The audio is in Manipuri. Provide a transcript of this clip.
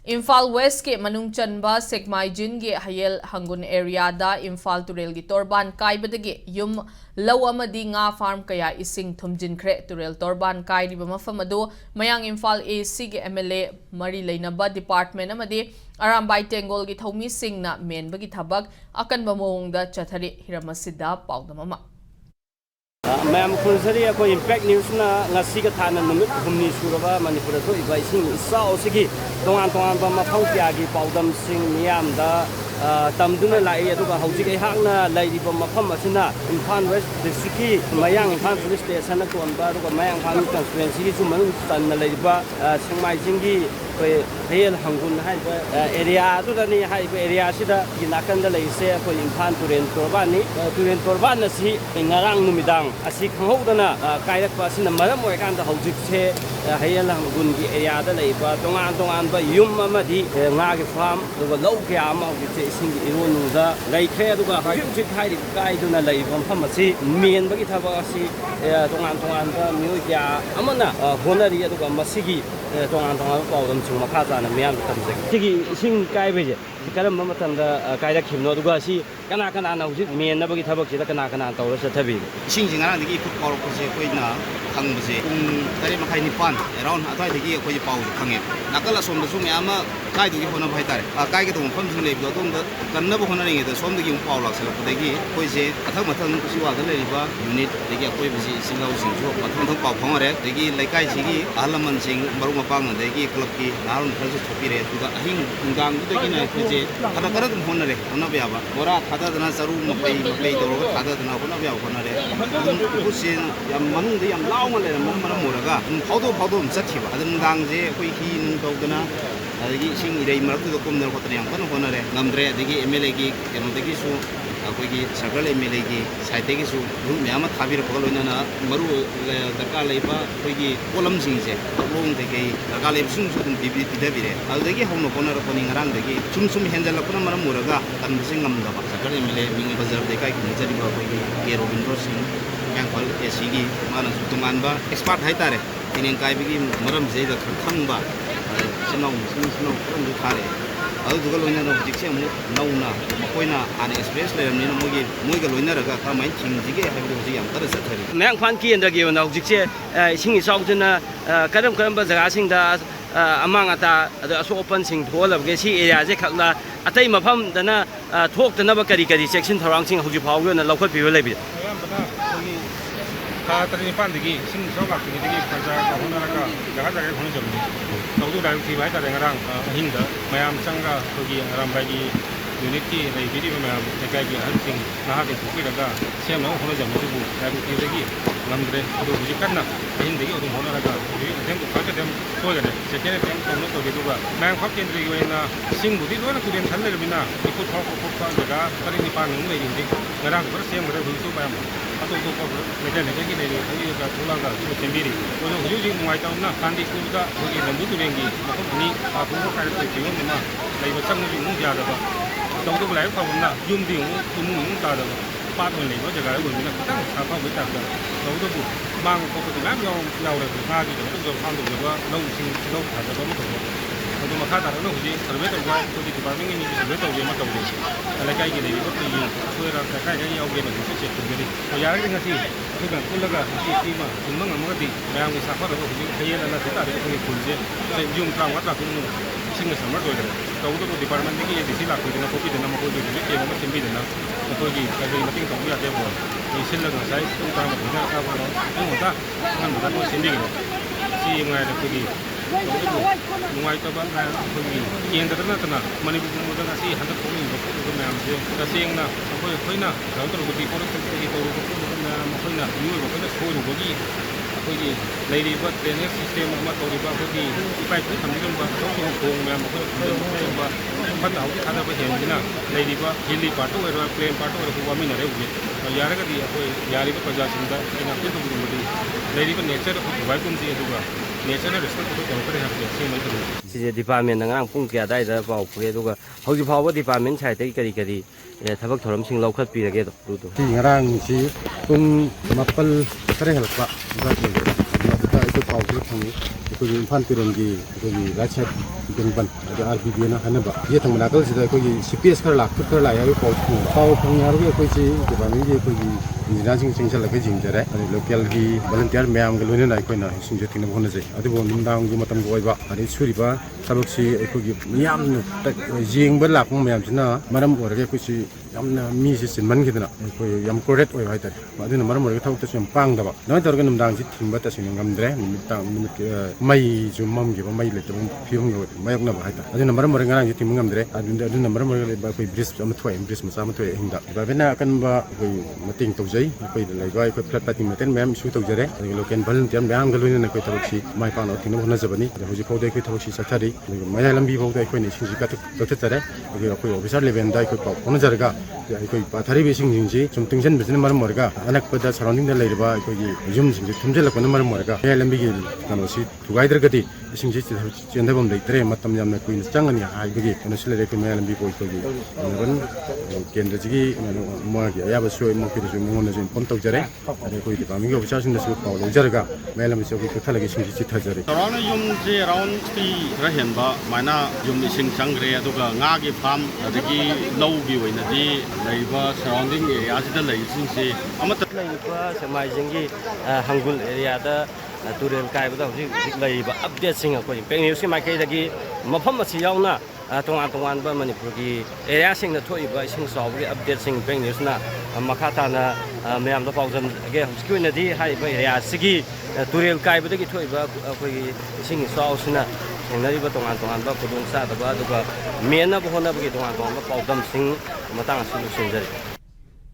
Imphal West ke Manung Chanba Sekmaijin ge Hayel Hangun area da Imphal Turel gi Torban Kaibadagi Yum Law amadi nga farm kaya ising thumjinkhre Turel Torban Kairiba mafam adu Mayang Imphal AC ge MLA Mari Leinaba Department amadi Arambai Tengol gi Thomi Singh na menbagi thabak akanba mawongda chathari Hiramasida paudamama Ma'am Kunsari ako Impact News na ngasi ka tanan numit humni suraba Manipur to iba ising isa osigi tongan ba mafang piagi paudam sing miyam da tamduna lai aduga hauji kai hakna lairiba mafam asina Imphal West District Mayang Imphal Police Station na tuanba aduga Mayang Imphal Constituency gi suman tan na lairiba Singmai jingi koi Hayel Hangun haiba area atu da ni haiba area sida ginakan da laise ko Imphal Turen Torban na si ngarang numidang asi khanghodana kairak pasina maram oikan da hojik se Hayel Hangun gi area da leiba tongan ba yum amadi nga gi farm do low kya ama gi ising ironu da leikhe aduga hojik hairi kai duna leiba pham asi men bagi thaba asi tongan ba myo kya amana honari aduga masigi tongan paudam chung makha jana miyam tamse sigi ising kai beje karam mamatanda kairak khimno aduga si kana na hojik men na bagi thabak sida kana tawra sathabi ising jingara digi food power ko se koina khangbse tari makhai nipan around athai digi koi pau khange nakala som da sum yama kai digi hona bhai tare kai ge dum pham sing le bi dum da kanna bo hona ringe da som digi pau lak sala digi koi se athak mathang si wa da le ba unit digi koi bisi singau sing jo mathang pau phangare digi laikai sigi ahalaman sing baru mapang digi club ki narun phase thopire tuga ahing gang digi na je kada dum hona re hona ba ba bora khada dana saru mapai do khada dana hona ba hona re kusin yam manung de yam law le man moraga phaudo chathi ba adum gang je koi hi nung do dana adigi sing irei marak do kum ner hotne yam kan hona re ngamdre adigi MLA gi keno digi su akoigi sakal MLA gi site gi su ru myama thabir pagalo na maru darka leiba koigi kolam sing je long de gi darka leib sung su dum bibi tidabire adigi hono konar ko ning ran degi sum henjal la kuna maram moraga kan sing ngamda ba sakal MLA ming bazar de kai ki jari ba koigi ke Robindro Singh yang pal SCG mana sutungan ba expert hai tare tineng kai bigi maram je da khang ba sinong kan du thare adu duga loina no jikse mu nauna makoina an express le ni no moi ga loina raga ka mai thing jige ha bi ji yam tar sa thari mayang phan ki endra ge no jikse singi saujuna karam ba jaga sing da amang ata adu aso open sing tholab ge si area je khakla atai mafam dana thok tana ba kari section tharang sing hoji phau ge na lokhat pi le bi tari pandigi sing soga kini digi kerja kahuna jaga khoni jamni tawdu dai ti bai tare ngarang hinda mayam sanga togi aram bagi unit ki nei bidi mayam tekai gi han sing naha ke tuki daga sem no khoni jamni bu dai ti digi ngamdre do buji kanna hindigi odum hona daga dem ko khate dem to gane sekene dem to no to gi duga mayam khap kendri gi na sing budi do na kuren thalle bina ikut khop pa daga tari ni pan nung nei indi ngarang ber sem ber hu su mayam atau ko lagi ni ini juga pulang dah itu sendiri. Kalau hujung mulai tahun na kandi kuda bagi lembu tu lagi. Maka ni aku mau kaya tu jiwa mana lagi macam ni mung dia ada. Tahun tu belai kau mana jum di mung tak ada. Pat ni lagi jaga lagi mana kita apa kita ada. Tahun tu mang kau tu nak yang lagi lagi tu tu ham tu juga nong sing nong ada tu tu. Untuk makan tak ada hujung terbaik tu juga tu di tempat ini terbaik tu dia macam tu. Kalau kaya gini itu tu tu orang kaya yang orang yang tu cek tu jadi. Kalau yang ni juga kulaga si ma kumang amagati mayang isa fa ro hujing khayela na theta re ni kulje se jum tra watra kun sing samar do re to do department ki ye disi la ko na kopi de na ko do ni ke ma sembi de na ko gi ka gi mating to ya de bo ni sil la na sai tu ta ma na ka ba no mo ta ngan ma ko sembi ge si ngai de ko gi ngai to ba na ko gi yen da na ta na mani bu mo da si han da ko ni ko mayam je ta sing na ko ko na ra to ko ti ko ko ti ko makhona new makhona phone bogi akhoi leiri ba drainage system ma tori ba bogi ipai ku thamdin ba to khong ma makhona ba phat au khada ba hen dina leiri ba hilli part or plain part or ku mi na re uge yara ga di akhoi yari ba paja sinda ina ku tu mudi leiri ba nature ku vai kum ji duga nature respect ku ko kare ha se mai tu si department nang pung kya dai da pau pure duga hoji phau department chai dai kari thabak thoram sing lokhat pi rage do si ngarang si tung mapal kare halpa ba ti ma ta itu pau ku thang itu Imphal Turen gi lachet ꯒꯟꯕꯟ ꯑꯗꯨꯒ RBBꯅ ꯍꯥꯏꯅꯕ ꯌꯦ ꯊꯪꯕ ꯅꯥꯀꯜꯁꯤꯗ ꯑꯩꯈꯣꯏꯒꯤ CPS ꯈꯔ ꯂꯥꯛ ꯈꯔ ꯂꯥꯛꯑꯦ ꯍꯥꯏꯕ ꯄꯥꯎ ꯐꯪꯉꯦ ꯍꯥꯏꯕꯒꯤ ꯑꯩꯈꯣꯏꯁꯤ ꯗꯤꯄꯥꯔꯠꯃꯦꯟꯒꯤ ꯑꯩꯈꯣꯏꯒꯤ ꯏꯟꯖꯤꯅꯤꯌꯥꯔꯁꯤꯡ ꯆꯪꯁꯤꯜꯂꯒ ꯌꯦꯡꯖꯔꯦ ꯑꯗꯩ ꯂꯣꯀꯦꯜꯒꯤ ꯚꯣꯂꯟꯇꯤꯌꯔ ꯃꯌꯥꯝꯒ ꯂꯣꯏꯅꯅ ꯑꯩꯈꯣꯏꯅ ꯏꯁꯤꯡꯁꯦ ꯊꯤꯡꯅꯕ ꯍꯣꯠꯅꯖꯩ ꯑꯗꯨꯕꯨ ꯅꯨꯡꯗꯥꯡꯒꯤ ꯃꯇꯝꯒ ꯑꯣꯏꯕ ꯑꯗꯩ ꯁꯨꯔꯤꯕ ꯊꯕꯛꯁꯤ ꯑꯩꯈꯣꯏꯒꯤ ꯃꯤꯌꯥꯝꯅ ꯌꯦꯡꯕ ꯂꯥꯛꯄ ꯃꯌꯥꯝꯁꯤꯅ ꯃꯔꯝ ꯑꯣꯏꯔꯒ ꯑꯩꯈꯣꯏꯁꯤ ꯌꯥꯝꯅ ꯃꯤꯁꯤ ꯆꯤꯟꯃꯟꯈꯤꯗꯅ ꯑꯩꯈꯣꯏ ꯌꯥꯝ ꯀ꯭ꯔꯣꯗꯦꯠ ꯑꯣꯏꯕ ꯍꯥꯏꯇꯥꯔꯦ ꯑꯗꯨꯅ ꯃꯔꯝ ꯑꯣꯏꯔꯒ ꯊꯕꯛꯇꯁꯨ ꯌꯥꯝ ꯄꯥꯡꯗꯕ ꯑꯗꯨꯃꯥꯏꯅ ꯇꯧꯔꯒ ꯅꯨꯡꯗꯥꯡꯁꯤ ꯊꯤꯡꯕ ꯇꯁꯦꯡꯅ ꯉꯝꯗ꯭ꯔꯦ ꯅꯨꯃꯤꯠ ꯃꯩꯁꯨ ꯃꯝꯈꯤꯕ ꯃꯩ ꯂꯩꯇꯕ ꯐꯤꯕꯝꯒ ꯃꯥꯌꯣꯛꯅꯕ ꯍꯥꯏꯇꯥꯔꯦ ꯑꯗꯨꯅ ꯃꯔꯝ ꯑꯣꯏꯔꯒ ꯉꯔꯥꯡꯁꯤ ꯊꯤꯡꯕ ꯉꯝꯗ꯭ꯔꯦ ꯑꯗꯨꯅ ꯃꯔꯝ ꯑꯣꯏꯔꯒ ꯑꯩꯈꯣꯏ ꯕ꯭ꯔꯤꯖ ꯑꯃ ꯊꯣꯛꯑꯦ ꯕ꯭ꯔꯤꯖ ꯃꯆꯥ ꯑꯃ ꯊꯣꯛꯑꯦ ꯑꯍꯤꯡꯗ ꯒꯚꯔꯟꯃꯦꯟꯠꯅ ꯑꯀꯟꯕ ꯑꯩꯈꯣꯏ ꯃꯇꯦꯡ ꯇꯧꯖꯩ ꯑꯩꯈꯣꯏꯗ ꯂꯩꯕ ꯑꯩꯈꯣꯏ ꯐ꯭ꯂꯠ ꯐꯥꯏꯇꯤꯡ ꯃꯦꯇꯦꯟ ꯃꯌꯥꯝ ꯏꯁꯨ ꯇꯧꯖꯔꯦ ꯑꯗꯨꯒ ꯂꯣꯀꯦꯜ ꯚꯣꯂꯟꯇꯤꯌꯔ ꯃꯌꯥꯝꯒ ꯂꯣꯏꯅꯅ ꯑꯩꯈꯣꯏ ꯊꯕꯛꯁꯤ ꯃꯥꯏ ꯄꯥꯛꯅ ꯊꯤꯡꯅꯕ ꯍꯣꯠꯅꯖꯕꯅꯤ ꯑꯗꯣ ꯍꯧꯖꯤꯛ ꯐꯥꯎꯗ ꯑꯩꯈꯣꯏ ꯊꯕꯛꯁꯤ ꯆꯠꯊꯔꯤ ꯑꯗꯨꯒ ꯃꯌꯥꯏ ꯂꯝꯕꯤ ꯐꯥꯎꯗ ꯑꯩꯈꯣꯏꯅ ꯏꯁꯤꯡꯁꯤ ꯀꯛꯊꯠꯆꯔꯦ ꯑꯗꯨꯒ ꯑꯩꯈꯣꯏ ꯑꯣꯐꯤꯁꯥꯔ ꯂꯦꯚꯦꯜꯗ ꯑꯩꯈꯣꯏ ꯄꯥꯎ ꯐꯥꯎꯅꯖꯔꯒ ꯑꯩꯈꯣꯏ ꯄꯥꯊꯔꯤꯕ ꯏꯁꯤꯡꯁꯤ ꯁꯨꯝ ꯇꯨꯡꯁꯤꯟꯕꯁꯤꯅ ꯃꯔꯝ ꯑꯣꯏꯔꯒ ꯑꯅꯛꯄꯗ ꯁꯔꯥꯎꯟꯗꯤꯡꯗ ꯂꯩꯔꯤꯕ ꯑꯩꯈꯣꯏꯒꯤ ꯌꯨꯝꯁꯤꯡꯁꯤ ꯊꯨꯝꯖꯤꯜꯂꯛꯄꯅ ꯃꯔꯝ ꯑꯣꯏꯔꯒ ꯃꯌꯥꯏ ꯂꯝꯕꯤꯒꯤ ꯀꯩꯅꯣꯁꯤ ꯊꯨꯒꯥꯏꯗ꯭ꯔꯒꯗꯤ ꯏꯁꯤꯡꯁꯤ ꯆꯦꯟꯊꯐꯝ ꯂꯩꯇ꯭ꯔꯦ ꯃꯇꯝ ꯌꯥꯝꯅ ꯀꯨꯏꯅ ꯆꯪꯒꯅꯤ ꯍꯥꯏꯕꯒꯤ ꯀꯩꯅꯣꯁꯤ ꯂꯩꯔꯦ ꯑꯩꯈꯣꯏ ꯃꯌꯥꯏ ꯂꯝꯕꯤꯕꯨ ꯑꯩꯈꯣꯏꯒꯤ ꯏꯟꯅꯕꯟ ꯀꯦꯟꯗ꯭ꯔꯁꯤꯒꯤ ꯃꯥꯒꯤ ꯑꯌꯥꯕꯁꯨ ꯃꯈꯣꯏꯗꯁꯨ ꯃꯉꯣꯟꯗꯁꯨ ꯏꯟꯐꯣꯔꯝ ꯇꯧꯖꯔꯦ ꯑꯗꯩ ꯑꯩꯈꯣꯏ ꯗꯤꯄꯥꯔꯠꯃꯦꯟꯒꯤ ꯑꯣꯐꯤꯁꯥꯔꯁꯤꯡꯗꯁꯨ ꯄꯥꯎ ꯂꯧꯖꯔꯒ ꯃꯌꯥꯏ ꯂꯝꯕꯤꯁꯤ ꯑꯩꯈꯣꯏ ꯀꯛꯊꯠꯂꯒ ꯏꯁꯤꯡꯁꯤ ꯆꯤꯊꯖꯔꯤ ꯆꯥꯎꯔꯥꯛꯅ ꯌꯨꯝꯁꯦ ꯑꯦꯔꯥꯎꯟ 60 ꯈꯔ ꯍꯦꯟꯕ ꯁꯨꯃꯥꯏꯅ ꯌꯨꯝ ꯏꯁꯤꯡ ꯆꯪꯈ꯭ꯔꯦ ꯑꯗꯨꯒ ꯉꯥꯒꯤ ꯐꯥꯔꯝ ꯑꯗꯒꯤ ꯂꯧꯒꯤ ꯑꯣꯏꯅꯗꯤ ꯂꯩꯔꯤꯕ ꯁꯔꯥꯎꯟꯗꯤꯡ ꯑꯦꯔꯤꯌꯥꯁꯤꯗ ꯂꯩꯔꯤꯁꯤꯡꯁꯤ ꯑꯃꯠꯇ ꯂꯩꯔꯤꯕ ꯁꯦꯛꯃꯥꯏꯖꯤꯡꯒꯤ ꯍꯪꯒꯨꯜ ꯑꯦꯔꯤꯌꯥꯗ ꯇꯨꯔꯦꯜ ꯀꯥꯏꯕꯗ ꯍꯧꯖꯤꯛ ꯂꯩꯔꯤꯕ ꯑꯞꯗꯦꯠꯁꯤꯡ ꯑꯩꯈꯣꯏ ꯏꯝꯄꯦꯛ ꯅ꯭ꯌꯨꯁꯀꯤ ꯃꯥꯏꯀꯩꯗꯒꯤ ꯃꯐꯝ ꯑꯁꯤ ꯌꯥꯎꯅ ꯇꯣꯉꯥꯟ ꯇꯣꯉꯥꯟꯕ ꯃꯅꯤꯄꯨꯔꯒꯤ ꯑꯦꯔꯤꯌꯥꯁꯤꯡꯗ ꯊꯣꯛꯏꯕ ꯏꯁꯤꯡ ꯆꯥꯎꯕꯒꯤ ꯑꯞꯗꯦꯠꯁꯤꯡ ꯏꯝꯄꯦꯛ ꯅ꯭ꯌꯨꯁꯅ ꯃꯈꯥ ꯇꯥꯅ ꯃꯌꯥꯝꯗ ꯄꯥꯎꯖꯟꯒꯦ ꯍꯧꯖꯤꯛꯀꯤ ꯑꯣꯏꯅꯗꯤ ꯍꯥꯏꯔꯤꯕ ꯑꯦꯔꯤꯌꯥꯁꯤꯒꯤ ꯇꯨꯔꯦꯜ ꯀꯥꯏꯕꯗꯒꯤ ꯊꯣꯛꯏꯕ ꯑꯩꯈꯣꯏꯒꯤ ꯏꯁꯤꯡ ꯏꯆꯥꯎꯁꯤꯅ ꯊꯦꯡꯅꯔꯤꯕ ꯇꯣꯉꯥꯟ ꯇꯣꯉꯥꯟꯕ ꯈꯨꯗꯣꯡꯆꯥꯗꯕ ꯑꯗꯨꯒ ꯃꯦꯟꯅꯕ ꯍꯣꯠꯅꯕꯒꯤ ꯇꯣꯉꯥꯟ ꯇꯣꯉꯥꯟꯕ ꯄꯥꯎꯗꯝꯁꯤꯡ ꯃꯇꯥꯡ ꯑꯁꯤ ꯂꯣꯏꯁꯤꯟꯖꯔꯤ